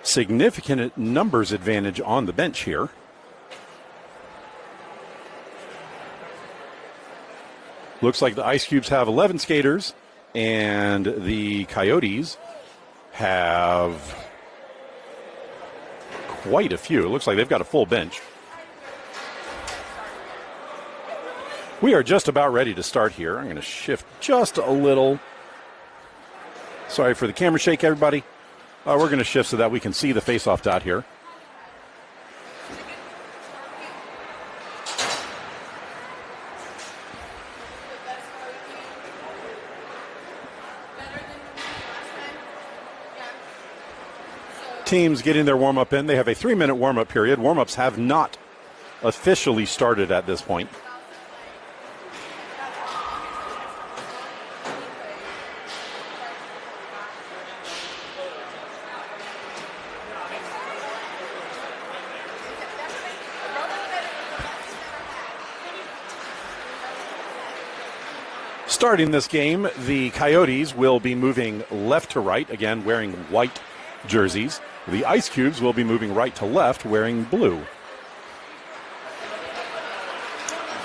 significant numbers advantage on the bench here. Looks like the Icecubes have 11 skaters, and the Coyotes have quite a few. It looks like they've got a full bench. We are just about ready to start here. I'm going to shift just a little. Sorry for the camera shake, everybody. We're going to shift so that we can see the face-off dot here. Teams getting their warm-up in. They have a 3-minute warm-up period. Warm-ups have not officially started at this point. Starting this game, the Coyotes will be moving left to right, again wearing white jerseys. The Icecubes will be moving right to left, wearing blue.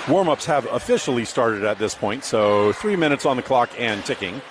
Warm-ups have officially started at this point, so 3 minutes on the clock and ticking.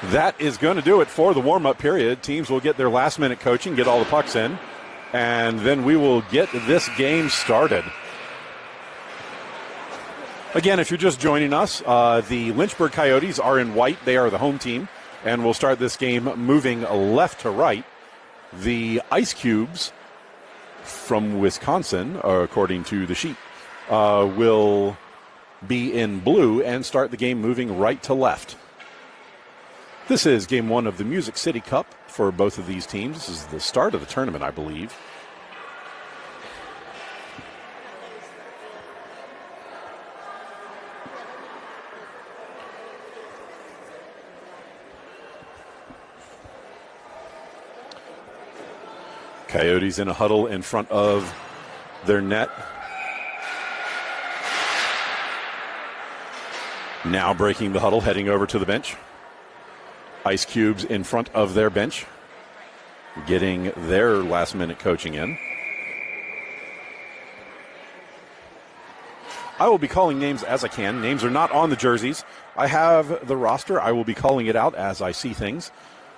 That is going to do it for the warm-up period. Teams will get their last-minute coaching, get all the pucks in, and then we will get this game started. Again, if you're just joining us, the Lynchburg Coyotes are in white. They are the home team, and we'll start this game moving left to right. The Icecubes from Wisconsin, according to the sheet, will be in blue and start the game moving right to left. This is game one of the Music City Cup for both of these teams. This is the start of the tournament, I believe. Coyotes in a huddle in front of their net. Now breaking the huddle, heading over to the bench. Icecubes in front of their bench, getting their last-minute coaching in. I will be calling names as I can. Names are not on the jerseys. I have the roster. I will be calling it out as I see things.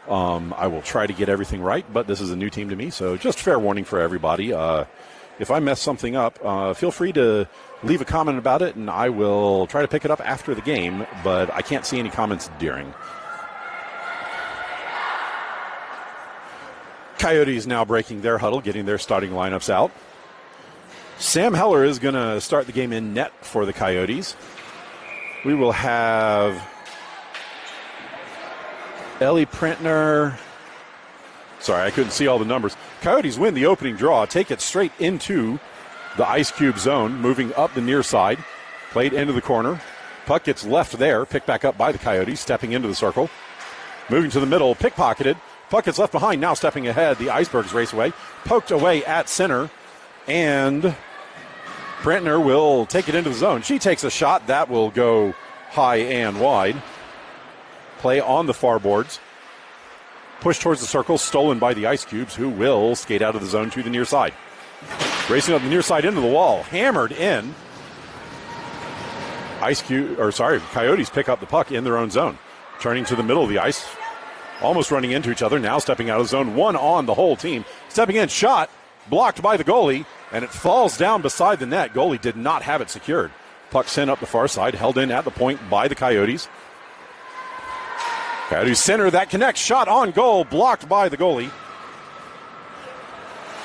I will try to get everything right, but this is a new team to me, so just fair warning for everybody. If I mess something up, feel free to leave a comment about it, and I will try to pick it up after the game, but I can't see any comments during. Coyotes now breaking their huddle, getting their starting lineups out. Sam Heller is going to start the game in net for the Coyotes. We will have Ellie Printner. Sorry, I couldn't see all the numbers. Coyotes win the opening draw, take it straight into the Icecube zone, moving up the near side. Played into the corner. Puck gets left there, picked back up by the Coyotes, stepping into the circle. Moving to the middle, pickpocketed. Puck gets left behind, now stepping ahead. The Icebergs race away. Poked away at center, and Printner will take it into the zone. She takes a shot. That will go high and wide. Play on the far boards. Push towards the circle, stolen by the Icecubes, who will skate out of the zone to the near side. Racing up the near side into the wall, hammered in. Coyotes pick up the puck in their own zone. Turning to the middle of the ice, almost running into each other, now stepping out of the zone. One on the whole team. Stepping in, shot, blocked by the goalie, and it falls down beside the net. Goalie did not have it secured. Puck sent up the far side, held in at the point by the Coyotes. Coyotes center, that connects, shot on goal, blocked by the goalie.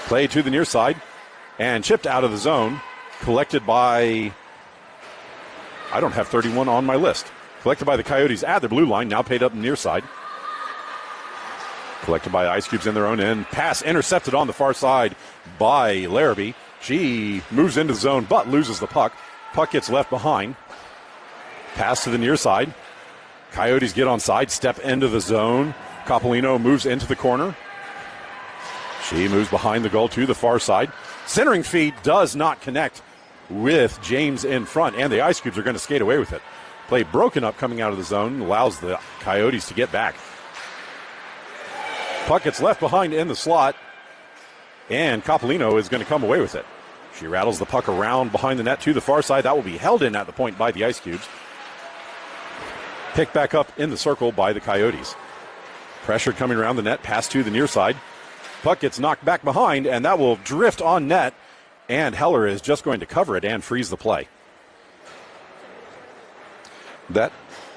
Play to the near side, and chipped out of the zone. Collected by, I don't have 31 on my list. Collected by the Coyotes at the blue line, now paid up the near side. Collected by Icecubes in their own end. Pass intercepted on the far side by Larrabee. She moves into the zone, but loses the puck. Puck gets left behind. Pass to the near side. Coyotes get on side, step into the zone. Coppolino moves into the corner. She moves behind the goal to the far side. Centering feed does not connect with James in front, and the Icecubes are going to skate away with it. Play broken up coming out of the zone, allows the Coyotes to get back. Puck gets left behind in the slot, and Coppolino is going to come away with it. She rattles the puck around behind the net to the far side. That will be held in at the point by the Icecubes. Picked back up in the circle by the Coyotes. Pressure coming around the net, pass to the near side. Puck gets knocked back behind, and that will drift on net, and Heller is just going to cover it and freeze the play. That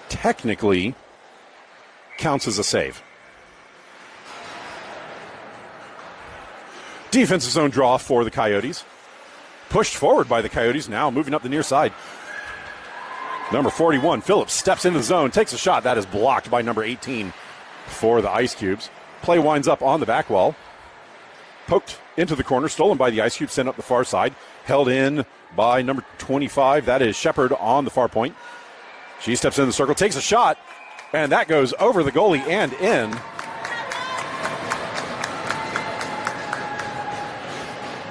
technically counts as a save. Defensive zone draw for the Coyotes. Pushed forward by the Coyotes, now moving up the near side. Number 41, Phillips, steps into the zone, takes a shot. That is blocked by number 18 for the Icecubes. Play winds up on the back wall. Poked into the corner, stolen by the Icecubes, sent up the far side. Held in by number 25, that is Shepard on the far point. She steps in the circle, takes a shot, and that goes over the goalie and in.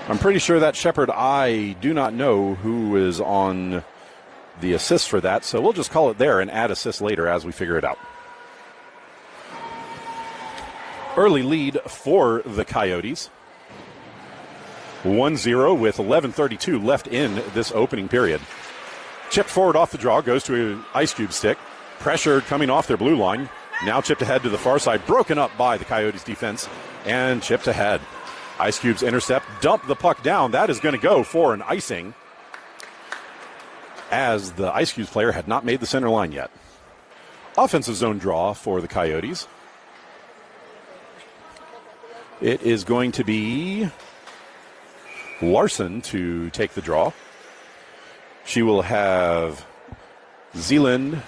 I'm pretty sure that Shepard, I do not know who is on the assist for that, so we'll just call it there and add assist later as we figure it out. Early lead for the Coyotes. 1-0 with 11:32 left in this opening period. Chipped forward off the draw, goes to an Icecube stick. Pressured coming off their blue line. Now chipped ahead to the far side, broken up by the Coyotes defense, and chipped ahead. Icecubes intercept, dump the puck down. That is going to go for an icing, as the Icecubes player had not made the center line yet. Offensive zone draw for the Coyotes. It is going to be Larson to take the draw. She will have Zeeland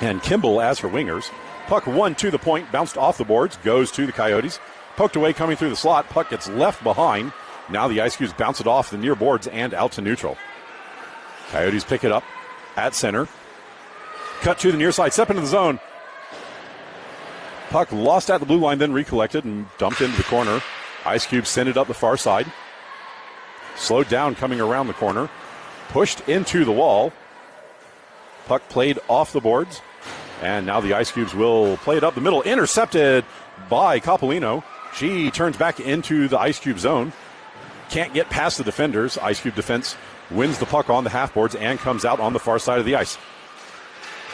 and Kimball as her wingers. Puck one to the point, bounced off the boards, goes to the Coyotes. Poked away coming through the slot. Puck gets left behind. Now the Icecubes bounce it off the near boards and out to neutral. Coyotes pick it up at center. Cut to the near side, step into the zone. Puck lost at the blue line, then recollected and dumped into the corner. Icecubes send it up the far side. Slowed down coming around the corner. Pushed into the wall. Puck played off the boards. And now the Icecubes will play it up the middle. Intercepted by Coppolino. She turns back into the Icecube zone. Can't get past the defenders. Icecube defense wins the puck on the half boards and comes out on the far side of the ice.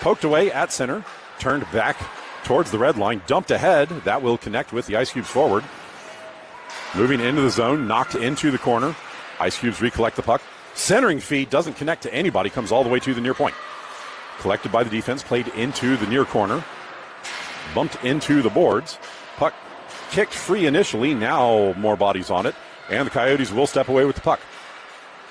Poked away at center. Turned back towards the red line. Dumped ahead. That will connect with the Icecubes forward. Moving into the zone. Knocked into the corner. Icecubes recollect the puck. Centering feed doesn't connect to anybody. Comes all the way to the near point. Collected by the defense. Played into the near corner. Bumped into the boards. Puck kicked free initially. Now more bodies on it. And the Coyotes will step away with the puck.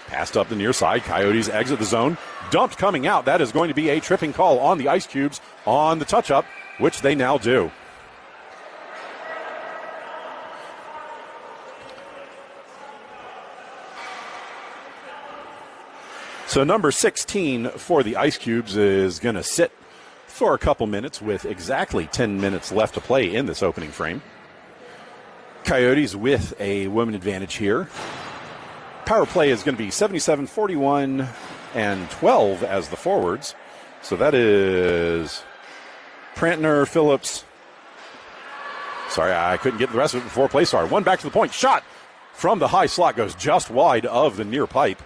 Passed up the near side. Coyotes exit the zone. Dumped coming out. That is going to be a tripping call on the Icecubes on the touch-up, which they now do. So number 16 for the Icecubes is going to sit for a couple minutes with exactly 10 minutes left to play in this opening frame. Coyotes with a women advantage here. Power play is going to be 77, 41, and 12 as the forwards. So that is Prantner, Phillips. Sorry, I couldn't get the rest of it before play started. One back to the point. Shot from the high slot goes just wide of the near pipe.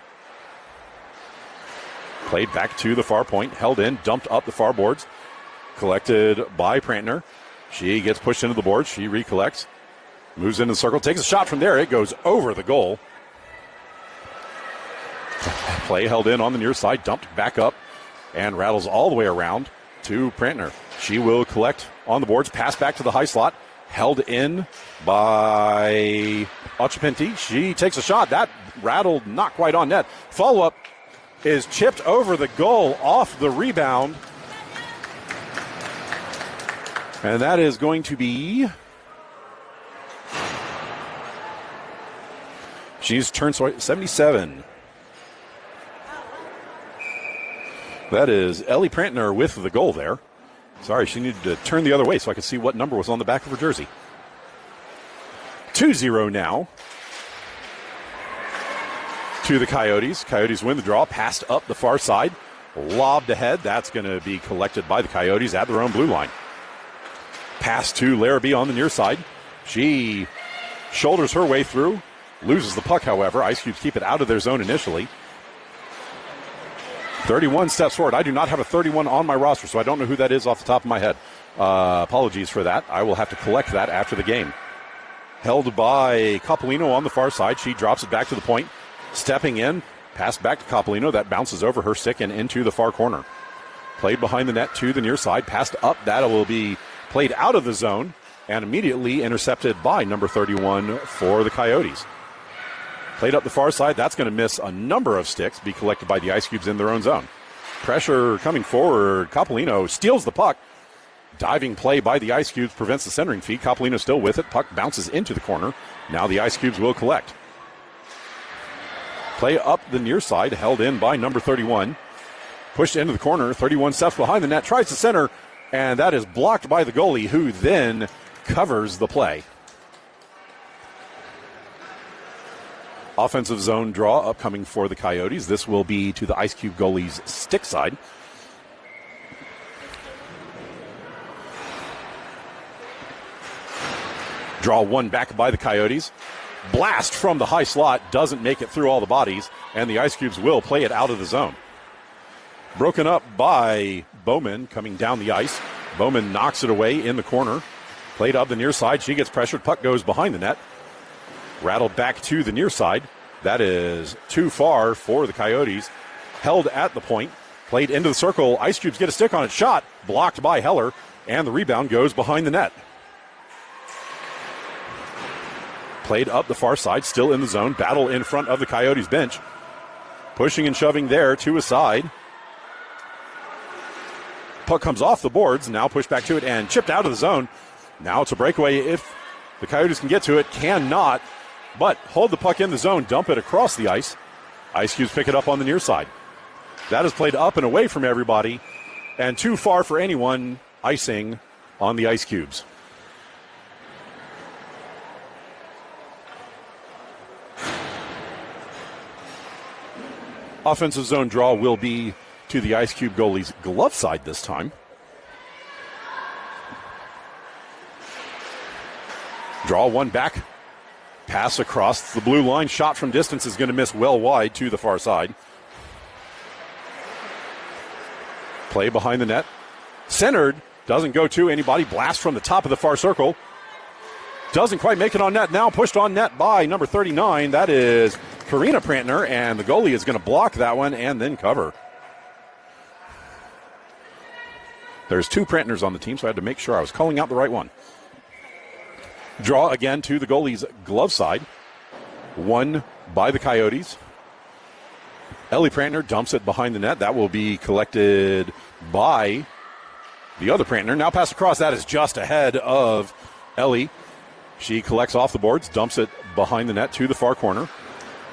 Played back to the far point. Held in, dumped up the far boards. Collected by Prantner. She gets pushed into the boards. She recollects. Moves into the circle. Takes a shot from there. It goes over the goal. Play held in on the near side. Dumped back up. And rattles all the way around to Prantner. She will collect on the boards. Pass back to the high slot. Held in by Ochapinti. She takes a shot. That rattled not quite on net. Follow-up is chipped over the goal off the rebound. And that is going to be... She's turned 77. That is Ellie Prantner with the goal there. Sorry, she needed to turn the other way so I could see what number was on the back of her jersey. 2-0 now to the Coyotes. Coyotes win the draw. Passed up the far side. Lobbed ahead. That's going to be collected by the Coyotes at their own blue line. Pass to Larrabee on the near side. She shoulders her way through. Loses the puck, however. Icecubes keep it out of their zone initially. 31 steps forward. I do not have a 31 on my roster, so I don't know who that is off the top of my head. Apologies for that. I will have to collect that after the game. Held by Coppolino on the far side. She drops it back to the point. Stepping in. Pass back to Coppolino. That bounces over her stick and into the far corner. Played behind the net to the near side. Passed up. That will be played out of the zone and immediately intercepted by number 31 for the Coyotes. Played up the far side. That's going to miss a number of sticks, be collected by the Icecubes in their own zone. Pressure coming forward. Coppolino steals the puck. Diving play by the Icecubes prevents the centering feed. Coppolino still with it. Puck bounces into the corner. Now the Icecubes will collect. Play up the near side, held in by number 31. Pushed into the corner. 31 steps behind the net. Tries to center, and that is blocked by the goalie, who then covers the play. Offensive zone draw upcoming for the Coyotes. This will be to the Icecube goalie's stick side. Draw one back by the Coyotes. Blast from the high slot. Doesn't make it through all the bodies, and the Icecubes will play it out of the zone. Broken up by Bowman coming down the ice. Bowman knocks it away in the corner. Played up the near side. She gets pressured. Puck goes behind the net. Rattled back to the near side. That is too far for the Coyotes. Held at the point. Played into the circle. Icecubes get a stick on it. Shot. Blocked by Heller. And the rebound goes behind the net. Played up the far side. Still in the zone. Battle in front of the Coyotes bench. Pushing and shoving there to a side. Puck comes off the boards. Now pushed back to it and chipped out of the zone. Now it's a breakaway if the Coyotes can get to it. Cannot. But hold the puck in the zone, dump it across the ice. Icecubes pick it up on the near side. That is played up and away from everybody, and too far for anyone. Icing on the Icecubes. Offensive zone draw will be to the Ice Cube goalie's glove side this time. Draw one back. Pass across the blue line. Shot from distance is going to miss well wide to the far side. Play behind the net. Centered. Doesn't go to anybody. Blast from the top of the far circle. Doesn't quite make it on net. Now pushed on net by number 39. That is Karina Prantner, and the goalie is going to block that one and then cover. There's two Prantners on the team, so I had to make sure I was calling out the right one. Draw again to the goalie's glove side. One by the Coyotes. Ellie Prantner dumps it behind the net. That will be collected by the other Prantner. Now pass across. That is just ahead of Ellie. She collects off the boards, dumps it behind the net to the far corner.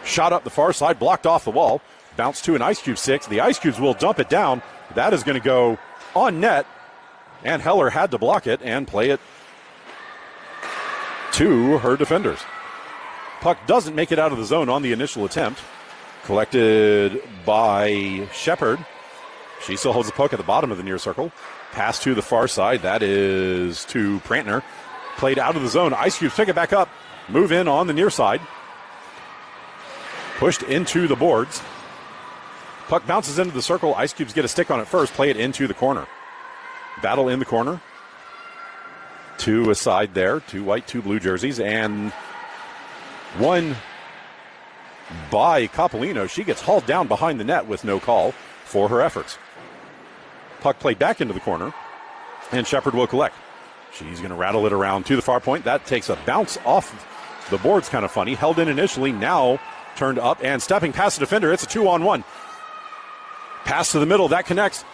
Shot up the far side, blocked off the wall. Bounce to an Ice Cube 6. The Ice Cubes will dump it down. That is going to go on net. And Heller had to block it and play it to her defenders. Puck doesn't make it out of the zone on the initial attempt. Collected by Shepard. She still holds the puck at the bottom of the near circle. Pass to the far side. That is to Prantner. Played out of the zone. Ice Cubes pick it back up. Move in on the near side. Pushed into the boards. Puck bounces into the circle. Ice Cubes get a stick on it first. Play it into the corner. Battle in the corner. Two aside there. Two white, two blue jerseys. And one by Coppolino. She gets hauled down behind the net with no call for her efforts. Puck played back into the corner. And Shepard will collect. She's going to rattle it around to the far point. That takes a bounce off the boards, kind of funny. Held in initially, now turned up and stepping past the defender. It's a 2-on-1. Pass to the middle, that connects.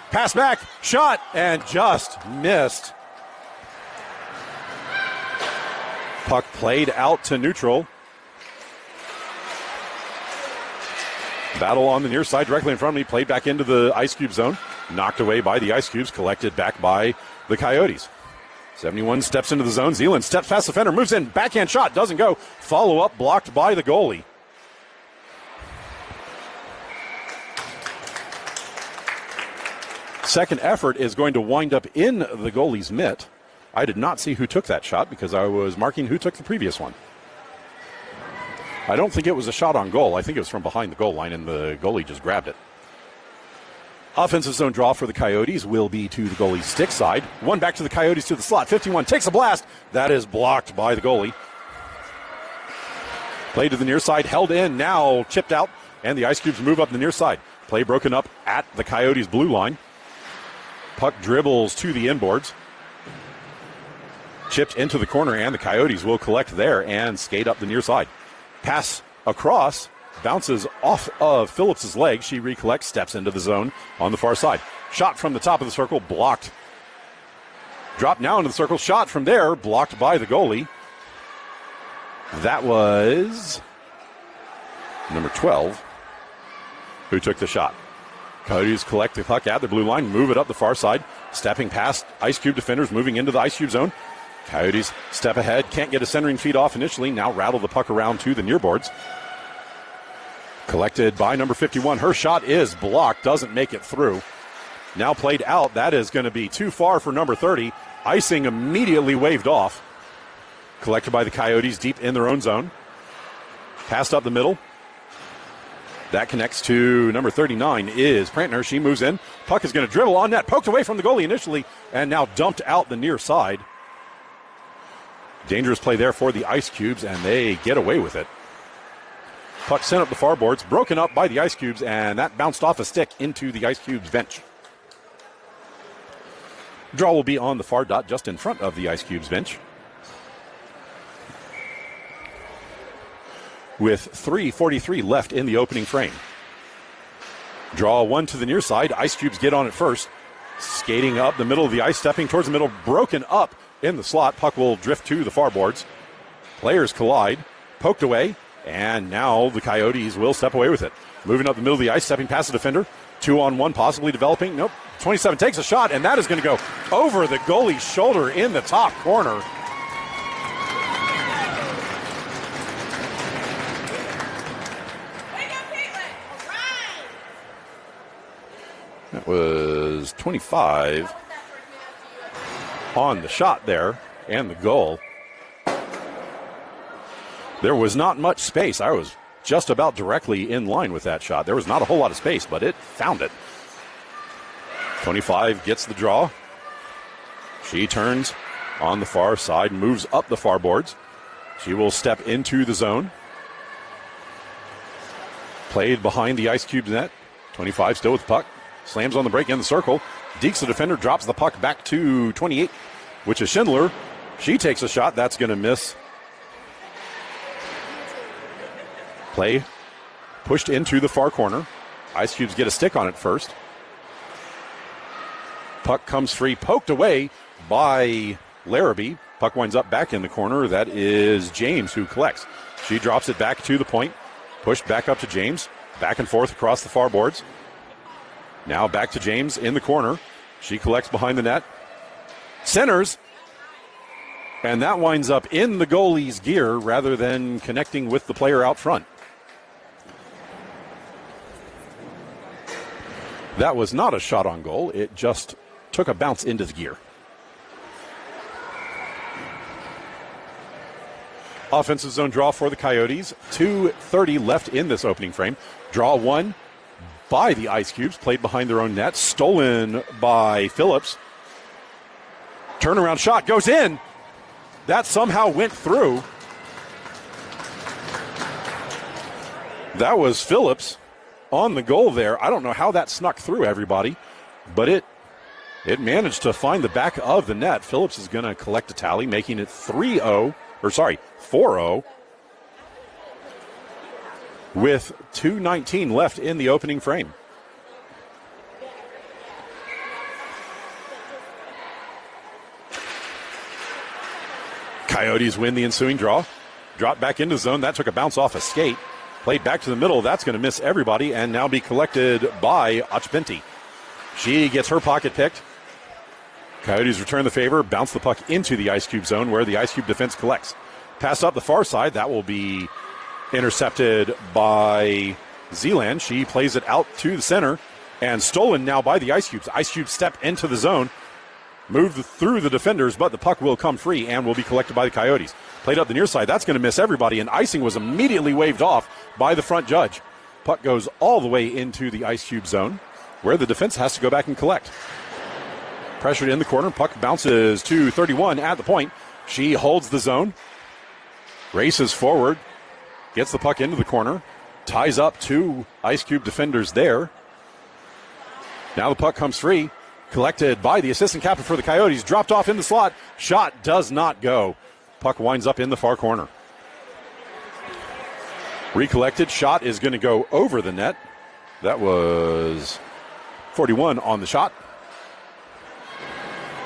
Pass back, shot, and just missed. Puck played out to neutral. Battle on the near side, directly in front of me. Played back into the Ice Cube zone. Knocked away by the Ice Cubes, collected back by the Coyotes. 71 steps into the zone. Zeeland steps past the defender, moves in, backhand shot, doesn't go. Follow up blocked by the goalie. Second effort is going to wind up in the goalie's mitt. I did not see who took that shot because I was marking who took the previous one. I don't think it was a shot on goal. I think it was from behind the goal line and the goalie just grabbed it. Offensive zone draw for the Coyotes will be to the goalie's stick side. One back to the Coyotes to the slot. 51 takes a blast. That is blocked by the goalie. Play to the near side, held in, now chipped out, and the Ice Cubes move up the near side. Play broken up at the Coyotes' blue line. Puck dribbles to the inboards. Chipped into the corner, and the Coyotes will collect there and skate up the near side. Pass across. Bounces off of Phillips' leg. She recollects, steps into the zone on the far side. Shot from the top of the circle, blocked. Drop now into the circle. Shot from there, blocked by the goalie. That was number 12 who took the shot. Coyotes collect the puck at the blue line, move it up the far side, stepping past Ice Cube defenders, moving into the Ice Cube zone. Coyotes step ahead, can't get a centering feed off initially, now rattle the puck around to the near boards. Collected by number 51. Her shot is blocked, doesn't make it through. Now played out. That is going to be too far for number 30. Icing immediately waved off. Collected by the Coyotes deep in their own zone. Passed up the middle. That connects to number 39 is Prantner. She moves in. Puck is going to dribble on net. Poked away from the goalie initially and now dumped out the near side. Dangerous play there for the Ice Cubes, and they get away with it. Puck sent up the far boards, broken up by the Ice Cubes, and that bounced off a stick into the Ice Cubes bench. Draw will be on the far dot just in front of the Ice Cubes bench. With 3:43 left in the opening frame. Draw one to the near side. Ice Cubes get on it first. Skating up the middle of the ice, stepping towards the middle, broken up in the slot. Puck will drift to the far boards. Players collide, poked away. And now the Coyotes will step away with it. Moving up the middle of the ice, stepping past the defender. 2-on-1, possibly developing. Nope. 27 takes a shot, and that is going to go over the goalie's shoulder in the top corner. That was 25 on the shot there and the goal. There was not much space. I was just about directly in line with that shot. There was not a whole lot of space, but it found it. 25 gets the draw. She turns on the far side, moves up the far boards. She will step into the zone. Played behind the Icecubes net. 25 still with the puck. Slams on the break in the circle. Dekes the defender, drops the puck back to 28, which is Schindler. She takes a shot. That's going to miss. Play pushed into the far corner. Icecubes get a stick on it first. Puck comes free, poked away by Larrabee. Puck winds up back in the corner. That is James who collects. She drops it back to the point. Pushed back up to James. Back and forth across the far boards. Now back to James in the corner. She collects behind the net. Centers. And that winds up in the goalie's gear rather than connecting with the player out front. That was not a shot on goal. It just took a bounce into the gear. Offensive zone draw for the Coyotes. 2:30 left in this opening frame. Draw one by the Icecubes, played behind their own net. Stolen by Phillips. Turnaround shot goes in. That somehow went through. That was Phillips on the goal there. I don't know how that snuck through everybody, but it managed to find the back of the net. Phillips is going to collect a tally, making it 4-0. With 2:19 left in the opening frame. Coyotes win the ensuing draw. Drop back into zone. That took a bounce off a skate. Played back to the middle. That's going to miss everybody and now be collected by Ochbinti. She gets her pocket picked. Coyotes return the favor, bounce the puck into the Icecube zone where the Icecube defense collects. Pass up the far side. That will be intercepted by Zeeland. She plays it out to the center and stolen now by the Icecubes. Icecubes step into the zone, move through the defenders, but the puck will come free and will be collected by the Coyotes. Played up the near side. That's going to miss everybody, and icing was immediately waved off by the front judge. Puck goes all the way into the Icecube zone where the defense has to go back and collect. Pressured in the corner. Puck bounces to 31 at the point. She holds the zone. Races forward. Gets the puck into the corner. Ties up two Icecube defenders there. Now the puck comes free. Collected by the assistant captain for the Coyotes. Dropped off in the slot. Shot does not go. Puck winds up in the far corner. Recollected. Shot is going to go over the net. That was 41 on the shot.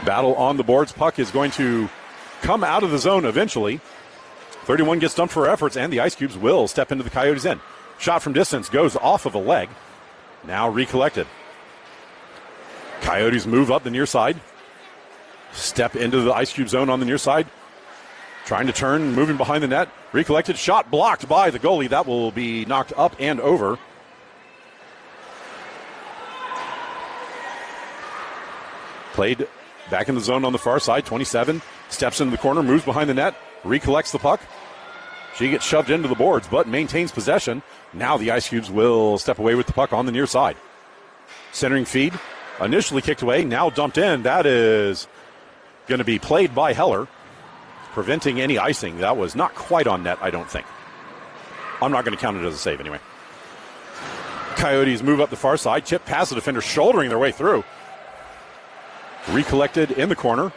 Battle on the boards. Puck is going to come out of the zone eventually. 31 gets dumped for efforts, and the Icecubes will step into the Coyotes' end. Shot from distance goes off of a leg. Now recollected. Coyotes move up the near side. Step into the Icecube zone on the near side. Trying to turn, moving behind the net. Recollected. Shot blocked by the goalie. That will be knocked up and over. Played back in the zone on the far side. 27 steps into the corner, moves behind the net, recollects the puck. She gets shoved into the boards, but maintains possession. Now the Icecubes will step away with the puck on the near side. Centering feed, initially kicked away, now dumped in. That is going to be played by Heller, preventing any icing. That was not quite on net, I don't think. I'm not going to count it as a save anyway. Coyotes move up the far side, chip past the defender, shouldering their way through. Recollected in the corner.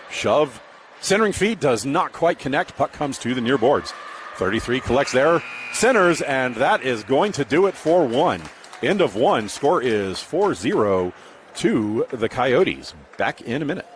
Shove. Centering feed does not quite connect. Puck comes to the near boards. 33 collects there. Centers, and that is going to do it for one. End of one. Score is 4-0 to the Coyotes. Back in a minute.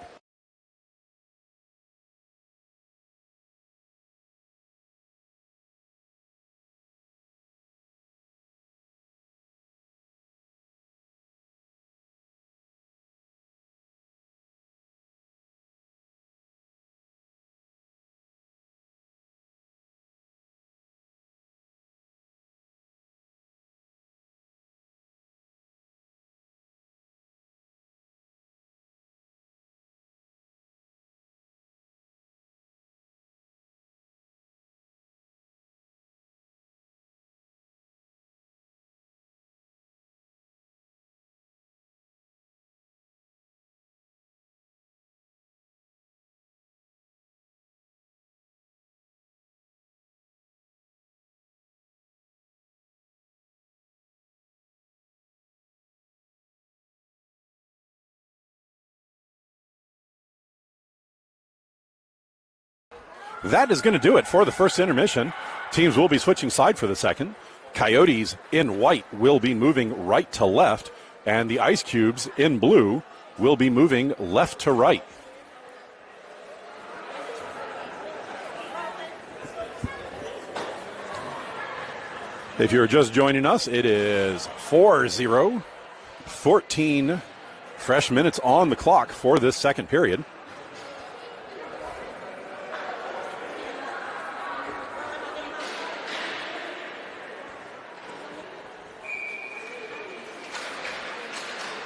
that is going to do it for the first intermission. Teams will be switching side for the second. Coyotes in white will be moving right to left, and the Icecubes in blue will be moving left to right. If you're just joining us, it is 4-0, 14 fresh minutes on the clock for this second period.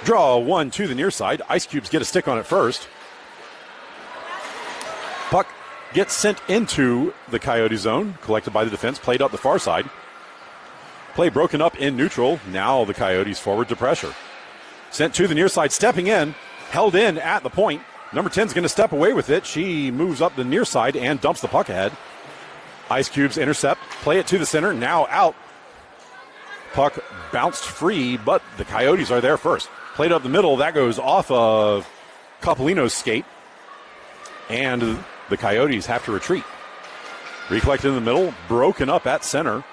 Draw one to the near side. Icecubes get a stick on it first. Puck gets sent into the Coyote zone, collected by the defense, played up the far side. Play broken up in neutral. Now the Coyotes forward to pressure. Sent to the near side, stepping in, held in at the point. Number 10 is going to step away with it. She moves up the near side and dumps the puck ahead. Icecubes intercept, play it to the center, now out. Puck bounced free, but the Coyotes are there first. Played up the middle, that goes off of Coppolino's skate, and the Coyotes have to retreat. Recollected in the middle, broken up at center.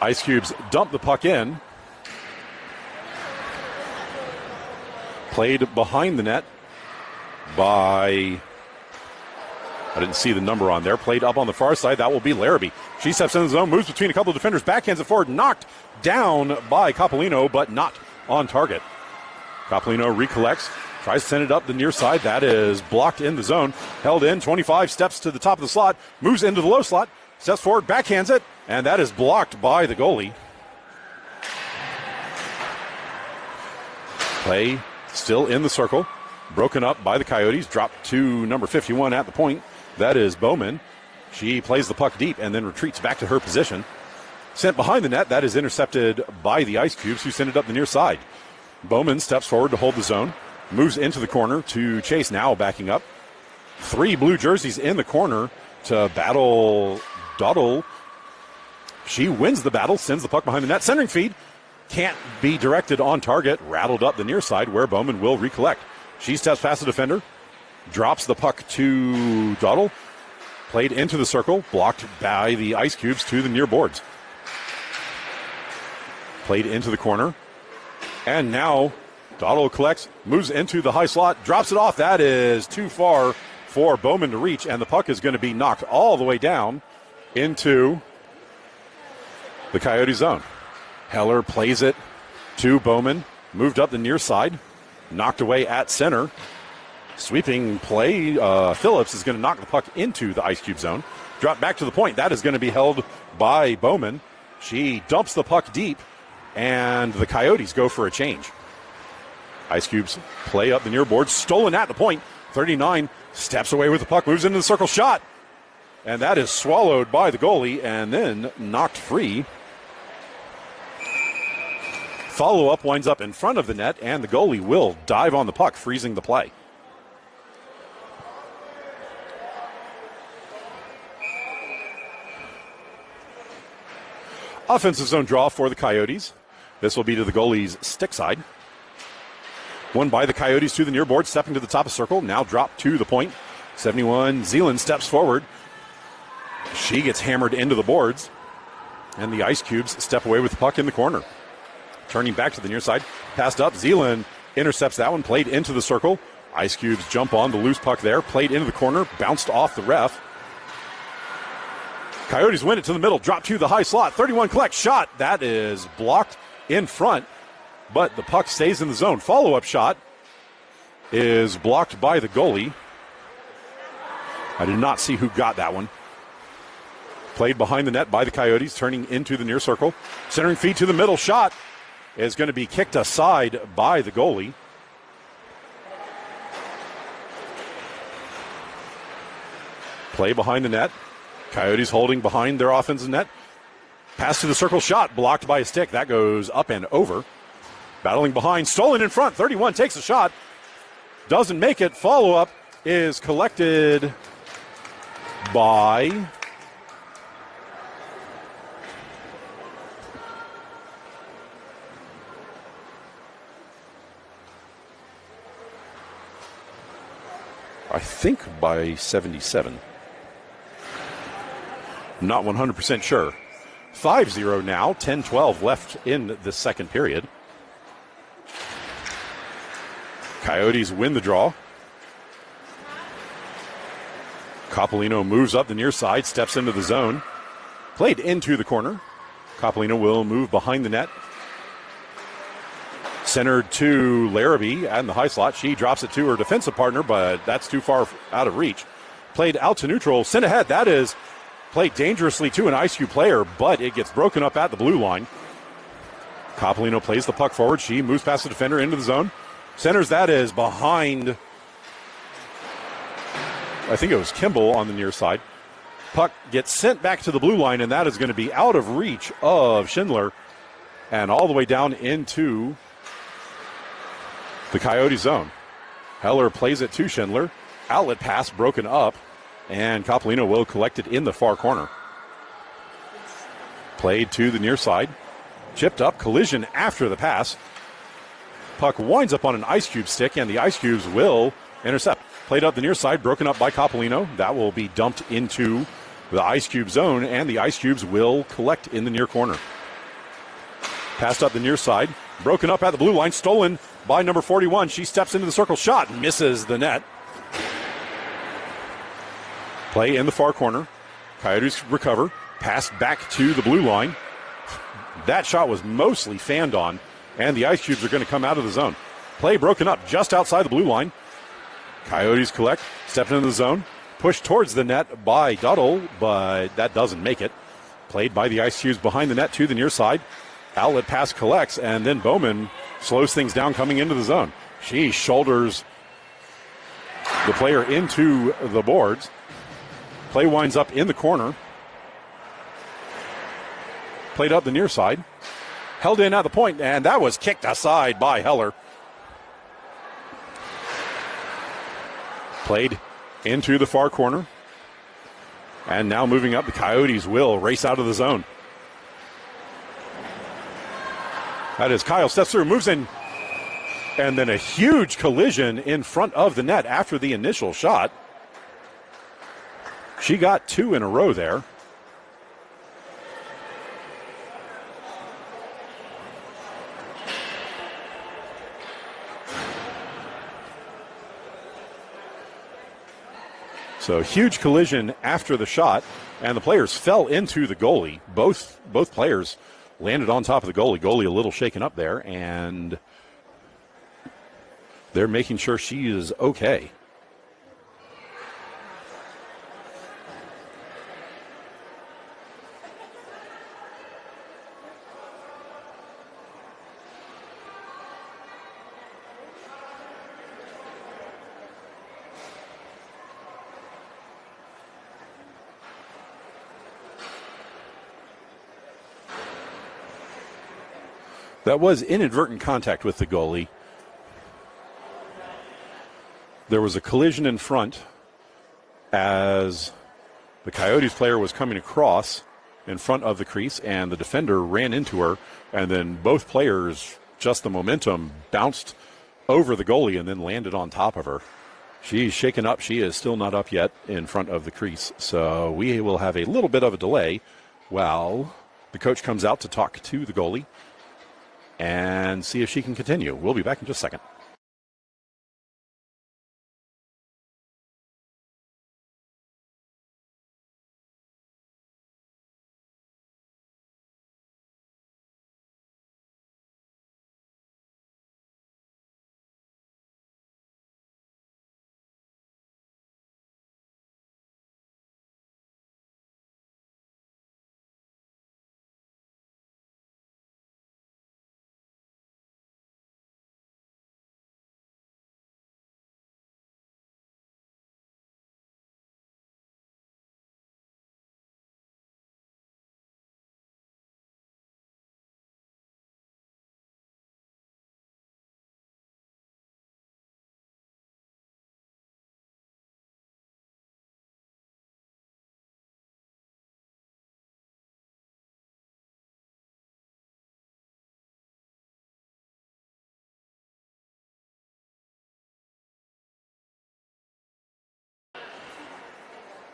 Icecubes dump the puck in. Played behind the net by, I didn't see the number on there. Played up on the far side. That will be Larrabee. She steps in the zone, moves between a couple of defenders, backhands it forward, knocked down by Coppolino, but not on target. Coppolino recollects, tries to send it up the near side. That is blocked in the zone. Held in, 25, steps to the top of the slot, moves into the low slot, steps forward, backhands it, and that is blocked by the goalie. Play still in the circle. Broken up by the Coyotes. Dropped to number 51 at the point. That is Bowman. She plays the puck deep and then retreats back to her position. Sent behind the net. That is intercepted by the Icecubes, who send it up the near side. Bowman steps forward to hold the zone. Moves into the corner to chase, now backing up. 3 blue jerseys in the corner to battle Doddle. She wins the battle, sends the puck behind the net. Centering feed can't be directed on target. Rattled up the near side where Bowman will recollect. She steps past the defender, drops the puck to Doddle. Played into the circle, blocked by the Icecubes to the near boards. Played into the corner. And now Doddle collects, moves into the high slot, drops it off. That is too far for Bowman to reach, and the puck is going to be knocked all the way down into the Coyote zone. Heller plays it to Bowman, moved up the near side, knocked away at center. Sweeping play, Phillips is going to knock the puck into the Icecube zone. Drop back to the point. That is going to be held by Bowman. She dumps the puck deep, and the Coyotes go for a change. Icecubes play up the near board, stolen at the point. 39 steps away with the puck, moves into the circle, shot. And that is swallowed by the goalie and then knocked free. Follow-up winds up in front of the net, and the goalie will dive on the puck, freezing the play. Offensive zone draw for the Coyotes. This will be to the goalie's stick side. Won by the Coyotes to the near board, stepping to the top of the circle, now dropped to the point. 71, Zeeland steps forward. She gets hammered into the boards, and the Icecubes step away with the puck in the corner. Turning back to the near side, passed up. Zeeland intercepts that one, played into the circle. Icecubes jump on the loose puck there, played into the corner, bounced off the ref. Coyotes win it to the middle, drop to the high slot. 31 collects, shot. That is blocked in front, but the puck stays in the zone. Follow-up shot is blocked by the goalie. I did not see who got that one. Played behind the net by the Coyotes, turning into the near circle. Centering feed to the middle, shot is going to be kicked aside by the goalie. Play behind the net. Coyotes holding behind their offensive net. Pass to the circle, shot blocked by a stick. That goes up and over. Battling behind, stolen in front. 31 takes a shot. Doesn't make it. Follow-up is collected by I think by 77. Not 100% sure. 5-0 now, 10-12 left in the second period. Coyotes win the draw. Coppolino moves up the near side, steps into the zone. Played into the corner. Coppolino will move behind the net. Centered to Larrabee and the high slot. She drops it to her defensive partner, but that's too far out of reach. Played out to neutral. Sent ahead. That is played dangerously to an Icecube player, but it gets broken up at the blue line. Coppolino plays the puck forward. She moves past the defender into the zone. Centers that is behind, I think it was Kimball on the near side. Puck gets sent back to the blue line, and that is going to be out of reach of Schindler and all the way down into the Coyote zone. Heller plays it to Schindler. Outlet pass broken up, and Coppolino will collect it in the far corner. Played to the near side. Chipped up, collision after the pass. Puck winds up on an Icecube stick, and the Icecubes will intercept. Played up the near side, broken up by Coppolino. That will be dumped into the Icecube zone, and the Icecubes will collect in the near corner. Passed up the near side, broken up at the blue line, stolen by number 41. She steps into the circle, shot, misses the net. Play in the far corner. Coyotes recover, pass back to the blue line. That shot was mostly fanned on, and the Icecubes are going to come out of the zone. Play broken up just outside the blue line. Coyotes collect, step into the zone, pushed towards the net by Duddle, but that doesn't make it. Played by the Icecubes behind the net to the near side. Outlet pass collects, and then Bowman slows things down coming into the zone. She shoulders the player into the boards. Play winds up in the corner. Played up the near side. Held in at the point, and that was kicked aside by Heller. Played into the far corner. And now moving up, the Coyotes will race out of the zone. That is Kyle steps through, moves in, and then a huge collision in front of the net after the initial shot. She got two in a row there. So huge collision after the shot, and the players fell into the goalie. Both players landed on top of the goalie. Goalie a little shaken up there, and they're making sure she is okay. That was inadvertent contact with the goalie. There was a collision in front as the Coyotes player was coming across in front of the crease, and the defender ran into her, and then both players, just the momentum, bounced over the goalie and then landed on top of her. She's shaken up. She is still not up yet in front of the crease. So we will have a little bit of a delay while the coach comes out to talk to the goalie and see if she can continue. We'll be back in just a second.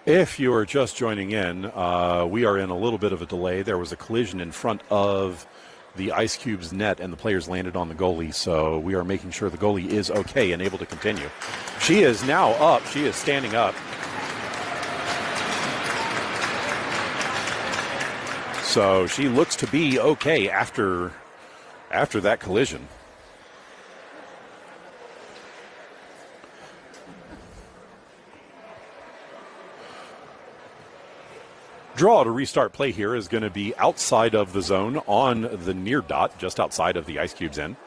If you are just joining in, we are in a little bit of a delay. There was a collision in front of the Icecubes net, and the players landed on the goalie, so we are making sure the goalie is okay and able to continue. She is now up. She is standing up. So she looks to be okay after that collision. Draw to restart play here is going to be outside of the zone on the near dot, just outside of the Icecubes end.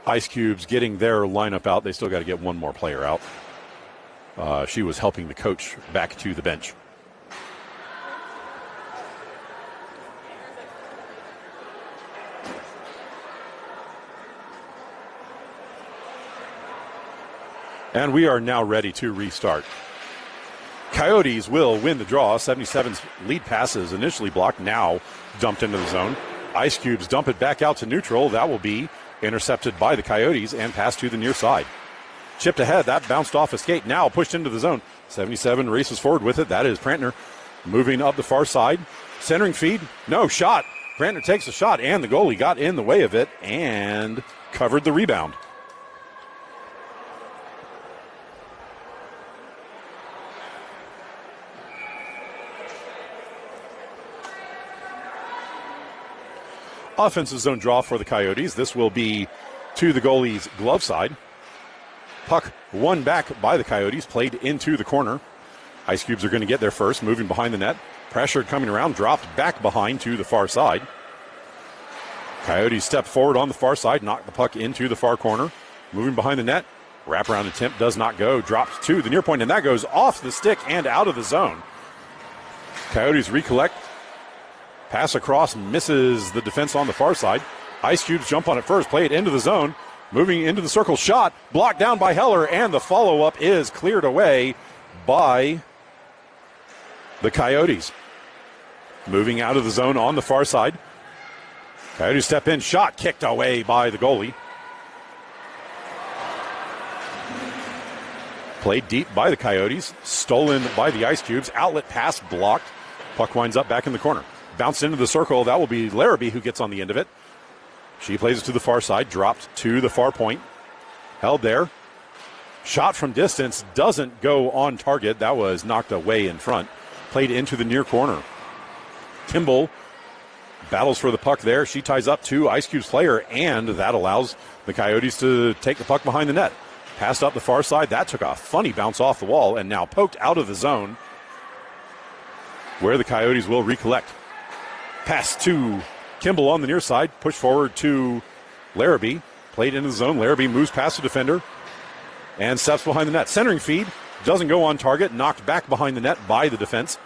Icecubes getting their lineup out. They still got to get one more player out. She was helping the coach back to the bench. And we are now ready to restart. Coyotes will win the draw. 77's lead passes initially blocked, now dumped into the zone. Icecubes dump it back out to neutral. That will be intercepted by the Coyotes and passed to the near side. Chipped ahead, that bounced off a skate, now pushed into the zone. 77 races forward with it. That is Prantner moving up the far side. Centering feed, no shot. Prantner takes a shot, and the goalie got in the way of it and covered the rebound. Offensive zone draw for the Coyotes. This will be to the goalie's glove side. Puck won back by the Coyotes, played into the corner. Icecubes are going to get there first, moving behind the net. Pressure coming around, dropped back behind to the far side. Coyotes step forward on the far side, knock the puck into the far corner. Moving behind the net, wraparound attempt does not go, drops to the near point, and that goes off the stick and out of the zone. Coyotes recollect. Pass across, misses the defense on the far side. Icecubes jump on it first, play it into the zone. Moving into the circle, shot, blocked down by Heller, and the follow-up is cleared away by the Coyotes. Moving out of the zone on the far side. Coyotes step in, shot kicked away by the goalie. Played deep by the Coyotes, stolen by the Icecubes. Outlet pass blocked. Puck winds up back in the corner. Bounced into the circle. That will be Larrabee who gets on the end of it. She plays it to the far side, dropped to the far point. Held there. Shot from distance, doesn't go on target. That was knocked away in front. Played into the near corner. Kimball battles for the puck there. She ties up to Icecube's player, and that allows the Coyotes to take the puck behind the net. Passed up the far side. That took a funny bounce off the wall and now poked out of the zone where the Coyotes will recollect. Pass to Kimball on the near side. Push forward to Larrabee. Played into the zone. Larrabee moves past the defender and steps behind the net. Centering feed. Doesn't go on target. Knocked back behind the net by the defense.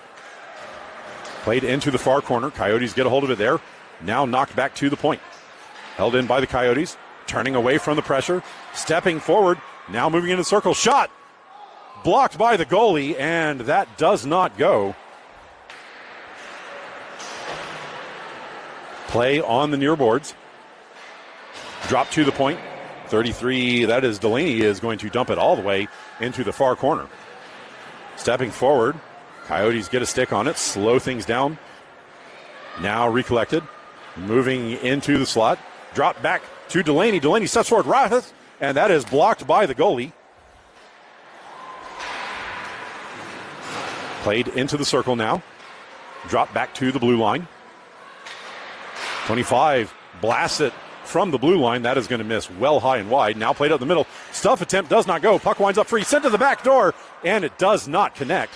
Played into the far corner. Coyotes get a hold of it there. Now knocked back to the point. Held in by the Coyotes. Turning away from the pressure. Stepping forward. Now moving into the circle. Shot. Blocked by the goalie, and that does not go. Play on the near boards. Drop to the point. 33, that is Delaney, is going to dump it all the way into the far corner. Stepping forward. Coyotes get a stick on it. Slow things down. Now recollected. Moving into the slot. Drop back to Delaney. Delaney steps forward. Right, and that is blocked by the goalie. Played into the circle now. Drop back to the blue line. 25 blasts it from the blue line. That is going to miss well high and wide. Now played up the middle. Stuff attempt does not go. Puck winds up free. Sent to the back door, and it does not connect.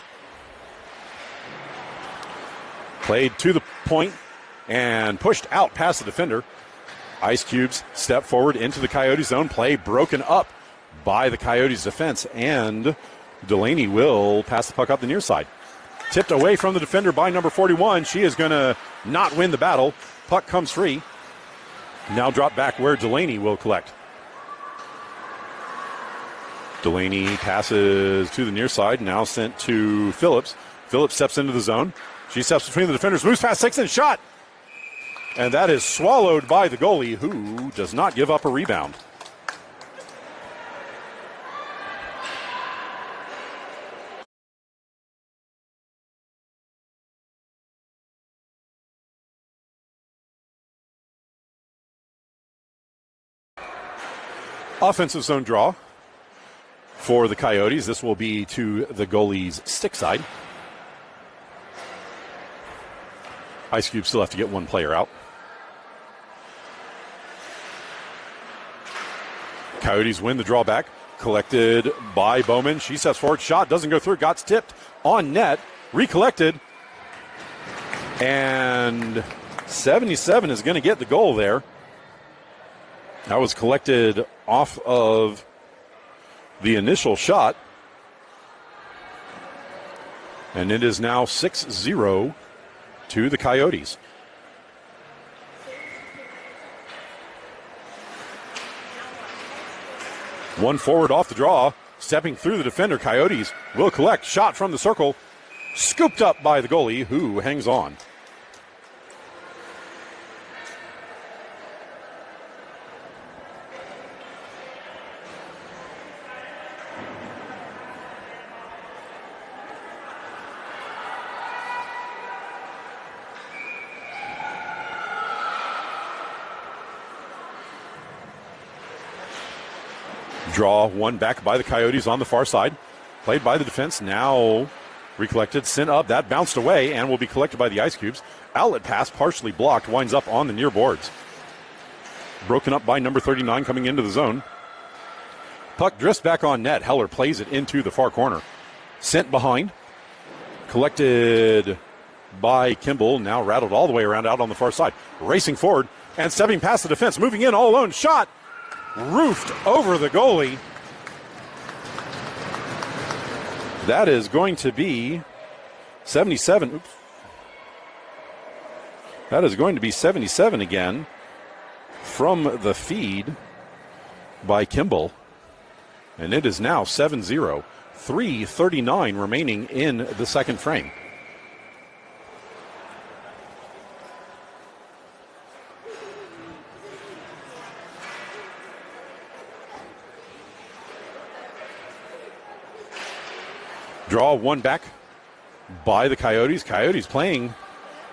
Played to the point and pushed out past the defender. Icecubes step forward into the Coyotes zone. Play broken up by the Coyotes defense, and Delaney will pass the puck up the near side. Tipped away from the defender by number 41. She is going to not win the battle. Puck comes free. Now drop back where Delaney will collect. Delaney passes to the near side. Now sent to Phillips. Phillips steps into the zone. She steps between the defenders. Moves past Sixton. Shot. And that is swallowed by the goalie, who does not give up a rebound. Offensive zone draw for the Coyotes. This will be to the goalie's stick side. Icecubes still have to get one player out. Coyotes win the drawback. Collected by Bowman. She steps forward. Shot doesn't go through. Got tipped on net. Recollected. And 77 is going to get the goal there. That was collected off of the initial shot. And it is now 6-0 to the Coyotes. One forward off the draw, stepping through the defender. Coyotes will collect. Shot from the circle, scooped up by the goalie, who hangs on. Draw one back by the Coyotes on the far side. Played by the defense. Now recollected. Sent up. That bounced away and will be collected by the Icecubes. Outlet pass partially blocked. Winds up on the near boards. Broken up by number 39 coming into the zone. Puck drifts back on net. Heller plays it into the far corner. Sent behind. Collected by Kimball. Now rattled all the way around out on the far side. Racing forward and stepping past the defense. Moving in all alone. Shot. Roofed over the goalie. That is going to be 77. Oops. That is going to be 77 again from the feed by Kimball. And it is now 7-0. 3:39 remaining in the second frame. Draw one back by the Coyotes. Coyotes playing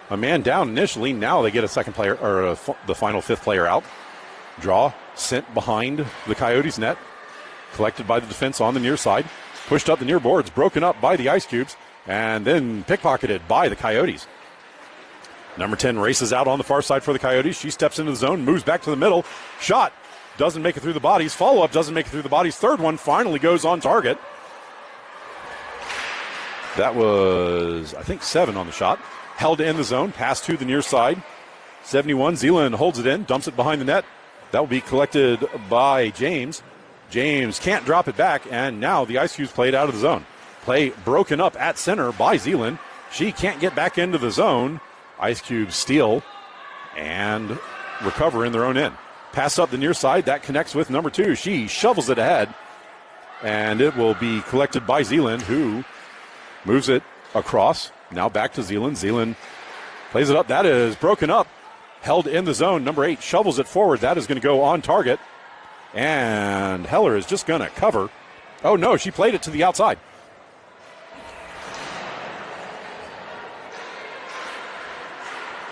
a man down initially. Now they get a second player, or the final fifth player out. Draw sent behind the Coyotes net. Collected by the defense on the near side. Pushed up the near boards. Broken up by the Icecubes. And then pickpocketed by the Coyotes. Number 10 races out on the far side for the Coyotes. She steps into the zone. Moves back to the middle. Shot. Doesn't make it through the bodies. Follow-up doesn't make it through the bodies. Third one finally goes on target. That was, I think, 7 on the shot. Held in the zone. Pass to the near side. 71. Zeeland holds it in. Dumps it behind the net. That will be collected by James. James can't drop it back. And now the Icecubes played out of the zone. Play broken up at center by Zeeland. She can't get back into the zone. Icecubes steal and recover in their own end. Pass up the near side. That connects with number 2. She shovels it ahead. And it will be collected by Zeeland, who moves it across. Now back to Zeeland. Zeeland plays it up. That is broken up. Held in the zone. Number 8 shovels it forward. That is going to go on target. And Heller is just going to cover. Oh, no, she played it to the outside.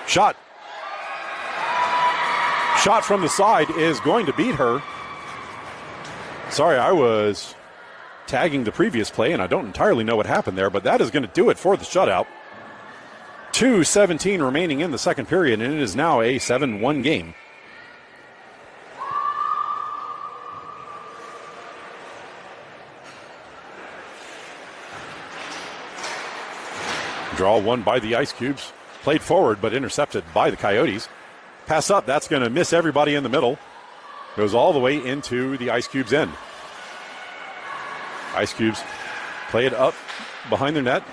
Shot. Shot from the side is going to beat her. Sorry, I was tagging the previous play, and I don't entirely know what happened there, but that is going to do it for the shutout. 2:17 remaining in the second period, and it is now a 7-1 game. Draw one by the Icecubes. Played forward, but intercepted by the Coyotes. Pass up, that's going to miss everybody in the middle. Goes all the way into the Icecubes' end. Icecubes play it up behind their net.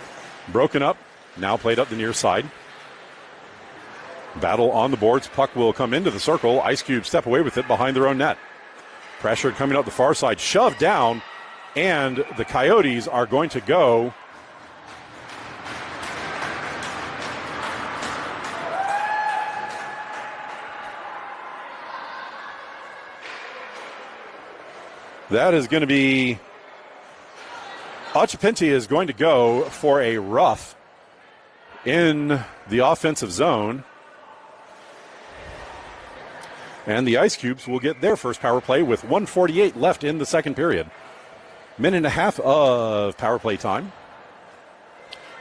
Broken up. Now played up the near side. Battle on the boards. Puck will come into the circle. Icecubes step away with it behind their own net. Pressure coming up the far side. Shoved down. And the Coyotes are going to go That is going to be, Achapinti is going to go for a rough in the offensive zone. And the Icecubes will get their first power play with 1:48 left in the second period. Minute and a half of power play time.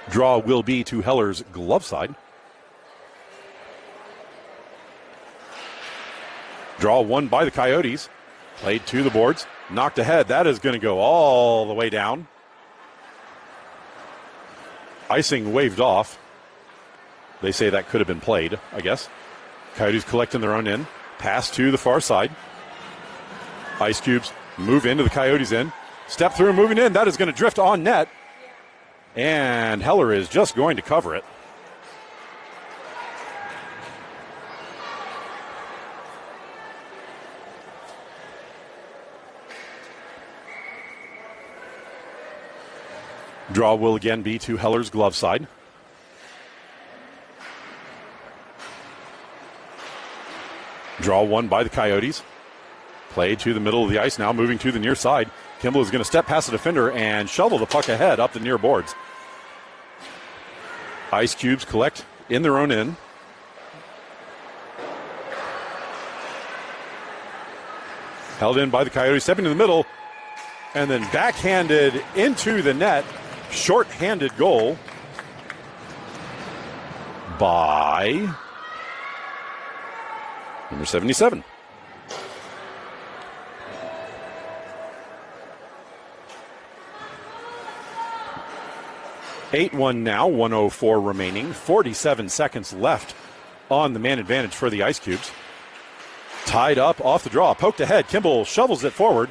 Draw will be to Heller's glove side. Draw won by the Coyotes. Played to the boards. Knocked ahead. That is going to go all the way down. Icing waved off. They say that could have been played, I guess. Coyotes collecting their own end. Pass to the far side. Icecubes move into the Coyotes' end. Step through, moving in. That is going to drift on net. And Heller is just going to cover it. Draw will again be to Heller's glove side. Draw won by the Coyotes. Play to the middle of the ice now, moving to the near side. Kimball is going to step past the defender and shovel the puck ahead up the near boards. Icecubes collect in their own end. Held in by the Coyotes, stepping to the middle, and then backhanded into the net. Short-handed goal by number 77. (8-1) now, 1:04 remaining, 47 seconds left on the man advantage for the Icecubes. Tied up off the draw, poked ahead. Kimball shovels it forward,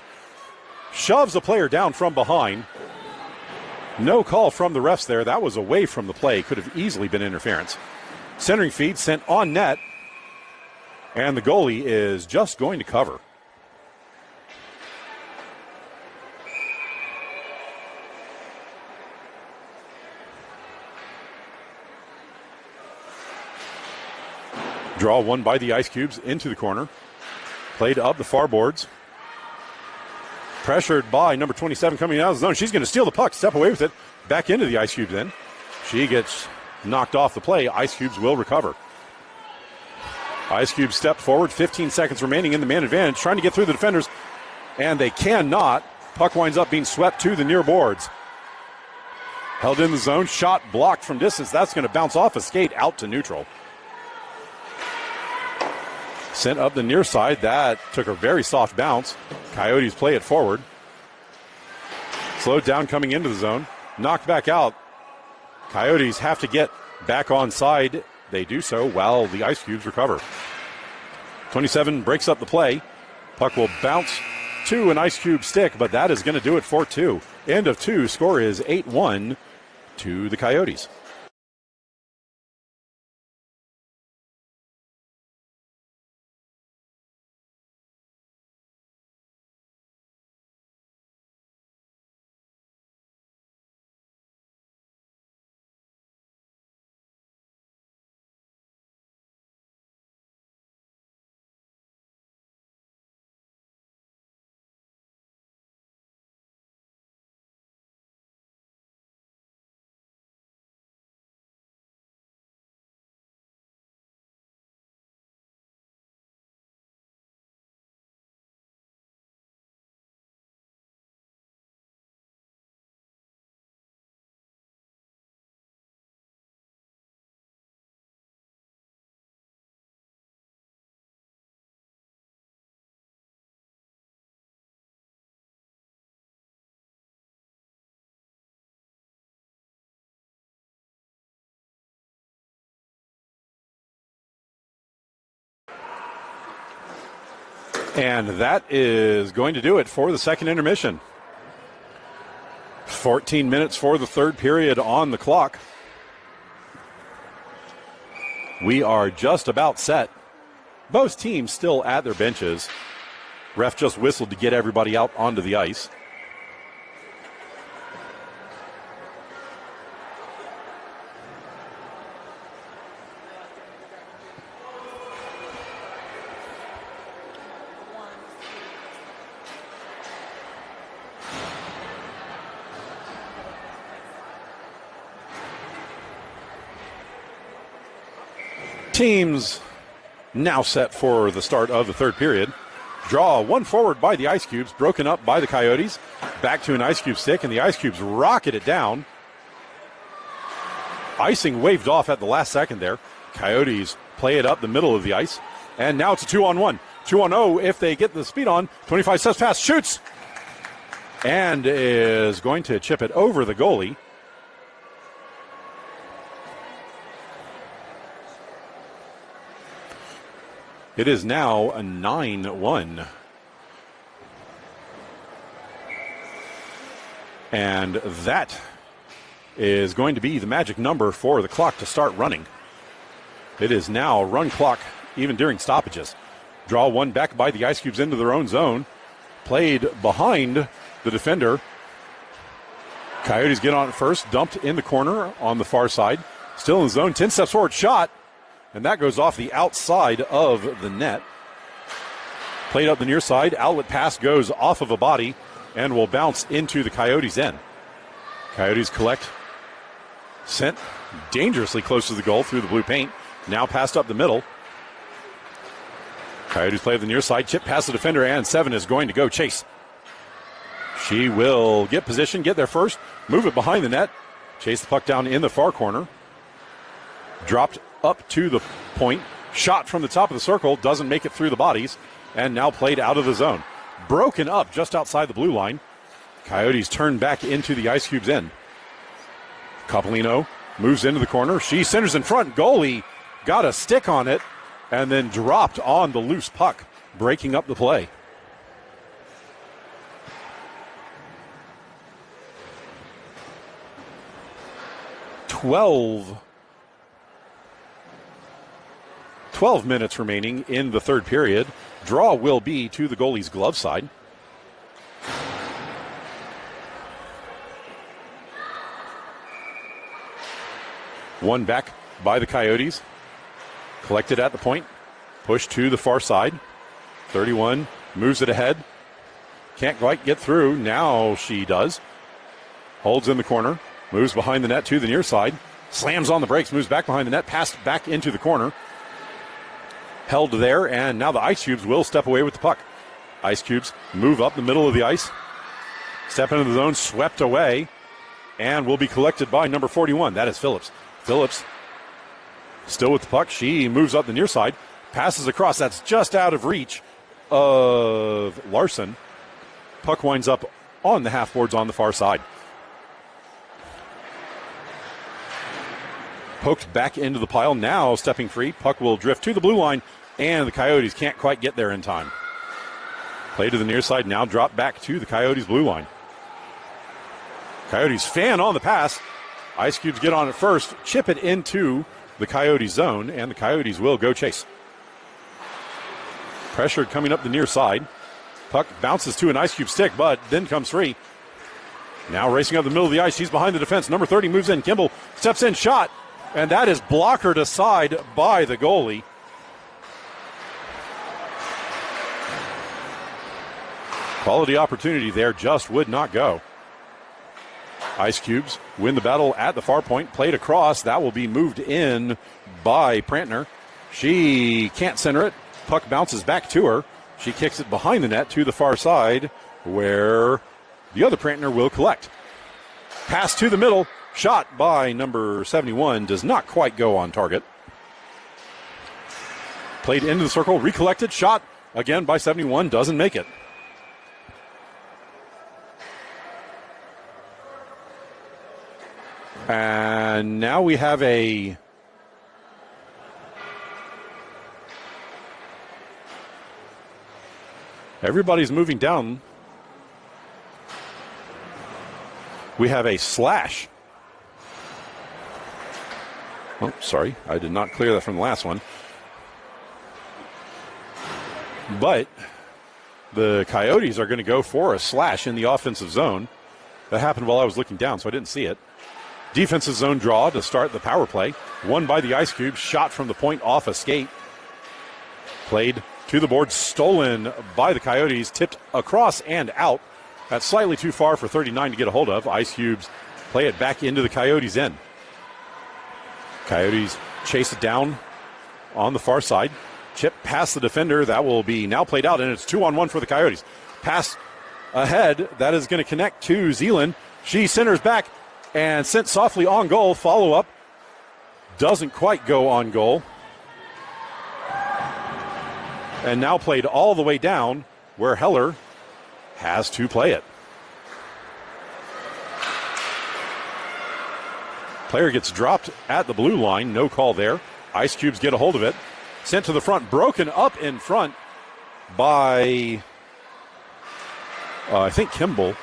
shoves a player down from behind. No call from the refs there. That was away from the play. Could have easily been interference. Centering feed sent on net, and the goalie is just going to cover. Draw won by the Icecubes into the corner. Played up the far boards. Pressured by number 27 coming out of the zone. She's going to steal the puck, step away with it. Back into the Icecubes then. She gets knocked off the play. Icecubes will recover. Icecubes step forward. 15 seconds remaining in the man advantage. Trying to get through the defenders. And they cannot. Puck winds up being swept to the near boards. Held in the zone. Shot blocked from distance. That's going to bounce off a skate out to neutral. Sent up the near side. That took a very soft bounce. Coyotes play it forward. Slowed down coming into the zone. Knocked back out. Coyotes have to get back on side. They do so while the Icecubes recover. 27 breaks up the play. Puck will bounce to an Icecube stick, but that is going to do it for two. End of two. Score is 8-1 to the Coyotes. And that is going to do it for the second intermission. 14 minutes for the third period on the clock. We are just about set. Both teams still at their benches. Ref just whistled to get everybody out onto the ice. teams now set for the start of the third period. Draw one forward by the Icecubes, broken up by the Coyotes. Back to an Icecube stick, and the Icecubes rocket it down. Icing waved off at the last second there. Coyotes play it up the middle of the ice. And now it's a 2-on-1. 2-on-0 if they get the speed on. 25 steps past, shoots. And is going to chip it over the goalie. It is now a 9-1. And that is going to be the magic number for the clock to start running. It is now run clock even during stoppages. Draw one back by the Icecubes into their own zone. Played behind the defender. Coyotes get on it first, dumped in the corner on the far side. Still in the zone, 10 steps forward, shot. And that goes off the outside of the net. Played up the near side. Outlet pass goes off of a body and will bounce into the Coyotes' end. Coyotes collect. Sent dangerously close to the goal through the blue paint. Now passed up the middle. Coyotes play up the near side. Chip past the defender, and 7 is going to go chase. She will get position, get there first. Move it behind the net. Chase the puck down in the far corner. Dropped up to the point, shot from the top of the circle, doesn't make it through the bodies, and now played out of the zone. Broken up just outside the blue line. Coyotes turn back into the Icecubes end. Coppolino moves into the corner. She centers in front. Goalie got a stick on it and then dropped on the loose puck, breaking up the play. Twelve minutes remaining in the third period. Draw will be to the goalie's glove side. One back by the Coyotes. Collected at the point. Pushed to the far side. 31 moves it ahead. Can't quite get through. Now she does. Holds in the corner. Moves behind the net to the near side. Slams on the brakes. Moves back behind the net. Passed back into the corner. Held there, and now the Icecubes will step away with the puck. Icecubes move up the middle of the ice. Step into the zone, swept away, and will be collected by number 41. That is Phillips. Phillips still with the puck. She moves up the near side, passes across. That's just out of reach of Larson. Puck winds up on the half boards on the far side. Poked back into the pile. Now stepping free. Puck will drift to the blue line, and the Coyotes can't quite get there in time. Play to the near side. Now drop back to the Coyotes' blue line. Coyotes fan on the pass. Icecubes get on it first. Chip it into the Coyotes' zone, and the Coyotes will go chase. Pressured coming up the near side. Puck bounces to an Icecube stick, but then comes free. Now racing up the middle of the ice. She's behind the defense. Number 30 moves in. Kimball steps in, shot. And that is blockered aside by the goalie. Quality opportunity there, just would not go. Icecubes win the battle at the far point. Played across. That will be moved in by Prantner. She can't center it. Puck bounces back to her. She kicks it behind the net to the far side, where the other Prantner will collect. Pass to the middle. Shot by number 71 does not quite go on target. Played into the circle, recollected, shot again by 71, doesn't make it. And now we have everybody's moving down. We have a slash. Oh, sorry, I did not clear that from the last one. But the Coyotes are going to go for a slash in the offensive zone. That happened while I was looking down, so I didn't see it. Defensive zone draw to start the power play. Won by the Icecubes, shot from the point off a skate. Played to the board, stolen by the Coyotes, tipped across and out. That's slightly too far for 39 to get a hold of. Icecubes play it back into the Coyotes' end. Coyotes chase it down on the far side. Chip past the defender. That will be now played out, and it's 2-on-1 for the Coyotes. Pass ahead. That is going to connect to Zeeland. She centers back and sent softly on goal. Follow-up doesn't quite go on goal. And now played all the way down where Heller has to play it. Player gets dropped at the blue line. No call there. Icecubes get a hold of it. Sent to the front. Broken up in front by, I think, Kimball.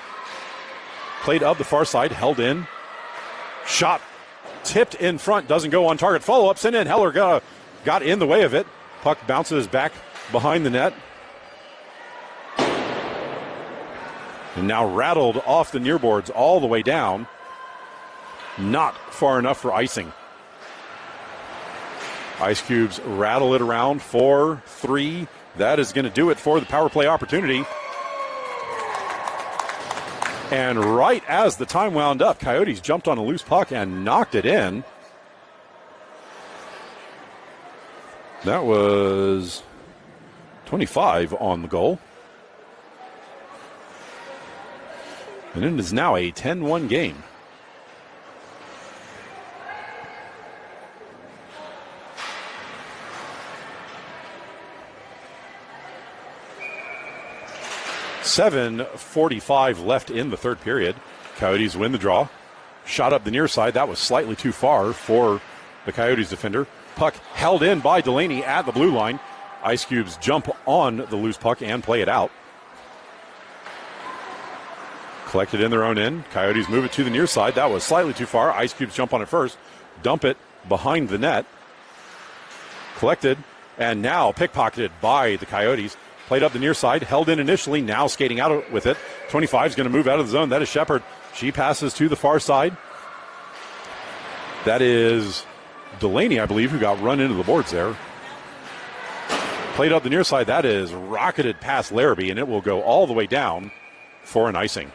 Played up the far side. Held in. Shot tipped in front. Doesn't go on target. Follow-up. Sent in. Heller got in the way of it. Puck bounces back behind the net. And now rattled off the near boards all the way down. Not far enough for icing. Icecubes rattle it around. 4-3. That is going to do it for the power play opportunity. And right as the time wound up, Coyotes jumped on a loose puck and knocked it in. That was 25 on the goal. And it is now a 10-1 game. .7:45 left in the third period. Coyotes win the draw. Shot up the near side. That was slightly too far for the Coyotes defender. Puck held in by Delaney at the blue line. Icecubes jump on the loose puck and play it out. Collected in their own end. Coyotes move it to the near side. That was slightly too far. Icecubes jump on it first. Dump it behind the net. Collected and now pickpocketed by the Coyotes. Played up the near side, held in initially, now skating out with it. 25 is going to move out of the zone. That is Shepard. She passes to the far side. That is Delaney, I believe, who got run into the boards there. Played up the near side. That is rocketed past Larrabee, and it will go all the way down for an icing.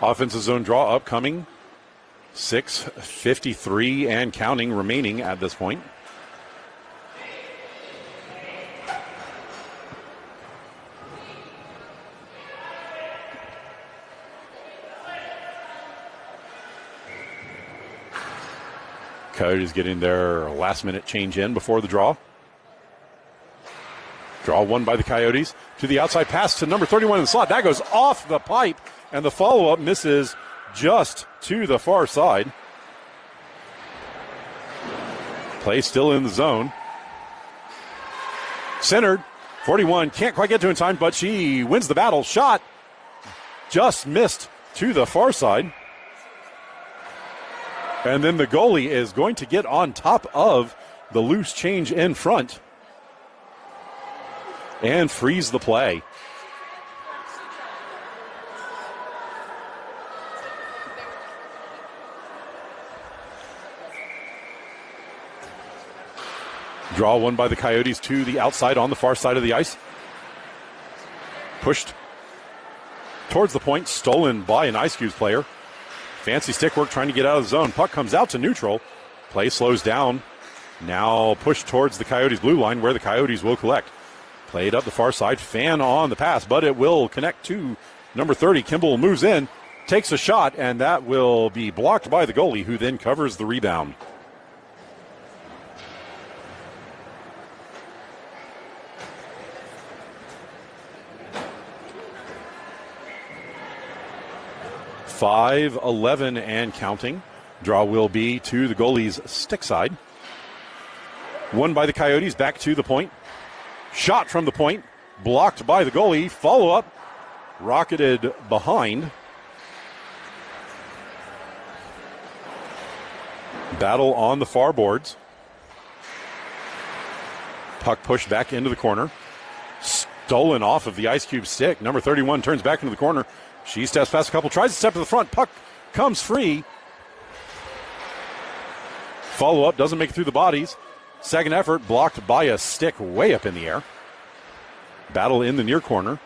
Offensive zone draw upcoming. 6:53 and counting remaining at this point. Coyotes getting their last-minute change in before the draw. Draw won by the Coyotes. To the outside pass to number 31 in the slot. That goes off the pipe, and the follow-up misses just to the far side. Play still in the zone. Centered. 41 can't quite get to in time, but she wins the battle. Shot just missed to the far side. And then the goalie is going to get on top of the loose change in front and freeze the play. Draw won by the Coyotes to the outside on the far side of the ice. Pushed towards the point, stolen by an Icecubes player. Fancy stick work trying to get out of the zone. Puck comes out to neutral. Play slows down. Now pushed towards the Coyotes' blue line where the Coyotes will collect. Played up the far side. Fan on the pass, but it will connect to number 30. Kimball moves in, takes a shot, and that will be blocked by the goalie, who then covers the rebound. .5:11 and counting. Draw will be to the goalie's stick side. Won by the Coyotes, back to the point. Shot from the point, blocked by the goalie. Follow-up, rocketed behind. Battle on the far boards. Puck pushed back into the corner. Stolen off of the Icecube stick. Number 31 turns back into the corner. She steps past a couple, tries to step to the front. Puck comes free. Follow-up, doesn't make it through the bodies. Second effort, blocked by a stick way up in the air. Battle in the near corner.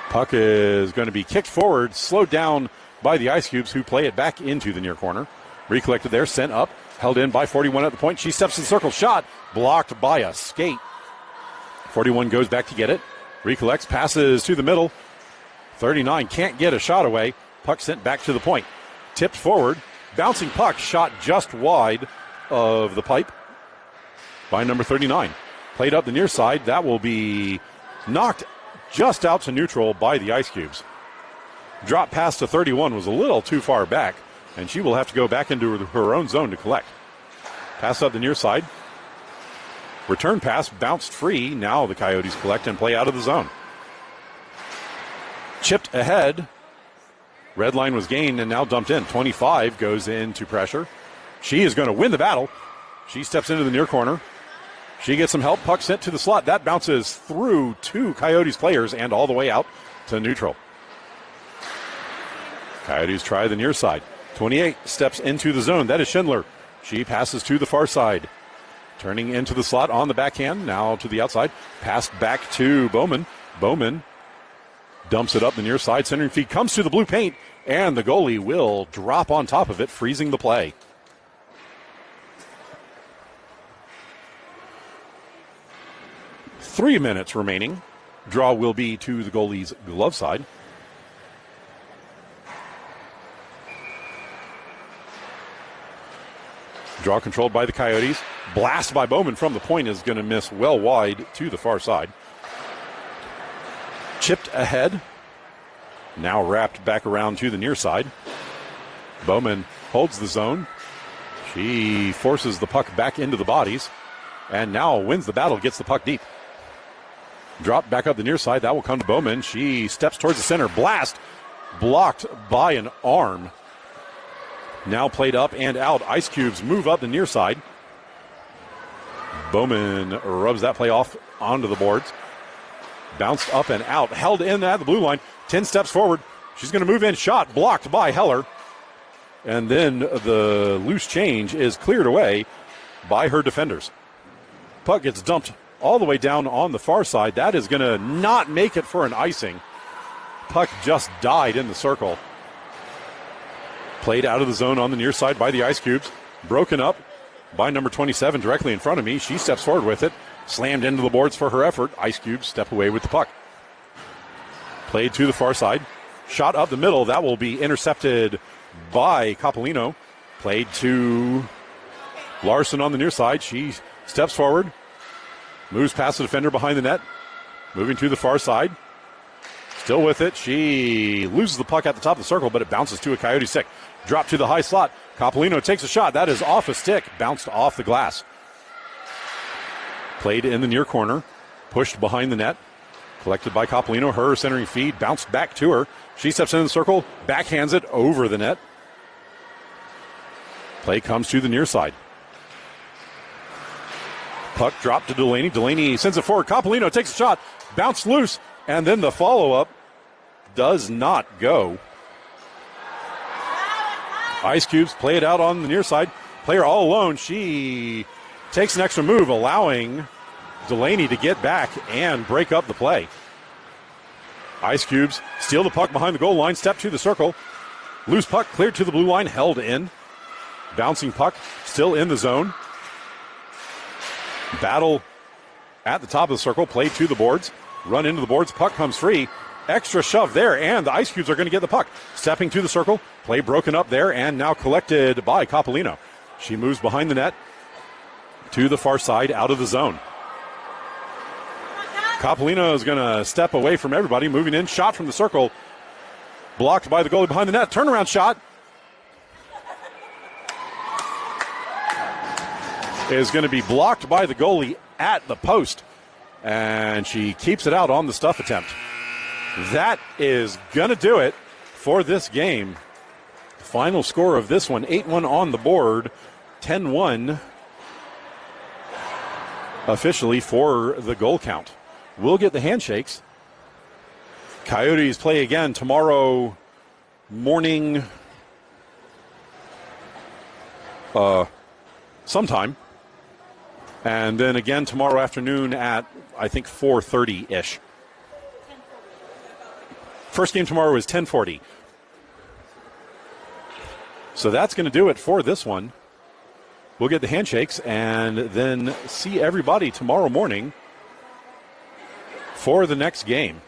Puck is going to be kicked forward, slowed down by the Icecubes, who play it back into the near corner. Recollected there, sent up, held in by 41 at the point. She steps in the circle, shot, blocked by a skate. 41 goes back to get it. Recollects, passes to the middle. 39 can't get a shot away. Puck sent back to the point. Tipped forward. Bouncing puck shot just wide of the pipe by number 39. Played up the near side. That will be knocked just out to neutral by the Icecubes. Drop pass to 31 was a little too far back, and she will have to go back into her own zone to collect. Pass up the near side. Return pass bounced free. Now the Coyotes collect and play out of the zone. Chipped ahead. Red line was gained and now dumped in. 25 goes into pressure. She is going to win the battle. She steps into the near corner. She gets some help. Puck sent to the slot. That bounces through two Coyotes players and all the way out to neutral. Coyotes try the near side. 28 steps into the zone. That is Schindler. She passes to the far side. Turning into the slot on the backhand. Now to the outside. Passed back to Bowman. Bowman dumps it up the near side. Centering feed comes to the blue paint. And the goalie will drop on top of it, freezing the play. Three minutes remaining. Draw will be to the goalie's glove side. Draw controlled by the Coyotes. Blast by Bowman from the point is going to miss well wide to the far side. Chipped ahead. Now wrapped back around to the near side. Bowman holds the zone. She forces the puck back into the bodies. And now wins the battle, gets the puck deep. Drop back up the near side. That will come to Bowman. She steps towards the center. Blast blocked by an arm. Now played up and out. Icecubes move up the near side. Bowman rubs that play off onto the boards. Bounced up and out. Held in at the blue line. 10 steps forward. She's going to move in. Shot blocked by Heller. And then the loose change is cleared away by her defenders. Puck gets dumped all the way down on the far side. That is going to not make it for an icing. Puck just died in the circle. Played out of the zone on the near side by the Icecubes. Broken up by number 27 directly in front of me. She steps forward with it. Slammed into the boards for her effort. Icecubes step away with the puck. Played to the far side. Shot up the middle. That will be intercepted by Coppolino. Played to Larson on the near side. She steps forward. Moves past the defender behind the net. Moving to the far side. Still with it. She loses the puck at the top of the circle, but it bounces to a Coyote stick. Drop to the high slot. Coppolino takes a shot. That is off a stick. Bounced off the glass. Played in the near corner. Pushed behind the net. Collected by Coppolino. Her centering feed bounced back to her. She steps in the circle. Backhands it over the net. Play comes to the near side. Puck dropped to Delaney. Delaney sends it forward. Coppolino takes a shot. Bounced loose. And then the follow-up does not go. Icecubes play it out on the near side. Player all alone. She takes an extra move, allowing Delaney to get back and break up the play. Icecubes steal the puck behind the goal line, step to the circle. Loose puck cleared to the blue line, held in. Bouncing puck still in the zone. Battle at the top of the circle, play to the boards. Run into the boards, puck comes free. Extra shove there, and the Icecubes are going to get the puck. Stepping to the circle, play broken up there, and now collected by Coppolino. She moves behind the net to the far side, out of the zone. Coppolino is going to step away from everybody, moving in. Shot from the circle, blocked by the goalie behind the net. Turnaround shot is going to be blocked by the goalie at the post. And she keeps it out on the stuff attempt. That is going to do it for this game. Final score of this one, 8-1 on the board, 10-1 officially for the goal count. We'll get the handshakes. Coyotes play again tomorrow morning sometime. And then again tomorrow afternoon at, I think, 4:30-ish. First game tomorrow is 10:40. So that's going to do it for this one. We'll get the handshakes and then see everybody tomorrow morning for the next game.